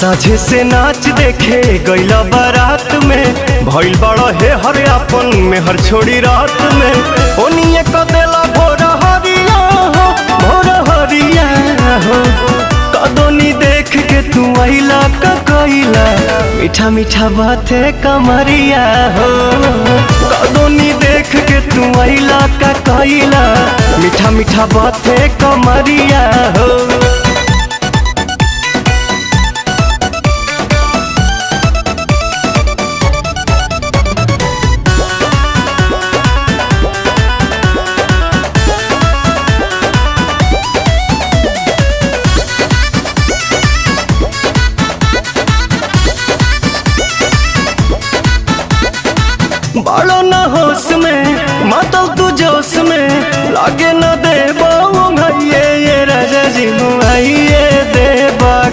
साझे से नाच देखे गईला बारात में भइल बड़ा हे हर अपन में हर छोड़ी रात में ओनिए क देला भोर हरिया हो भोर हरिया हो कदोनी देख के तू आइला का कइला मीठा मीठा बातें कमरिया हो कदोनी देख के तू आइला का कइला मीठा मीठा बातें कमरिया हो। बड़ो न होश में मातल तू जोश में लागे न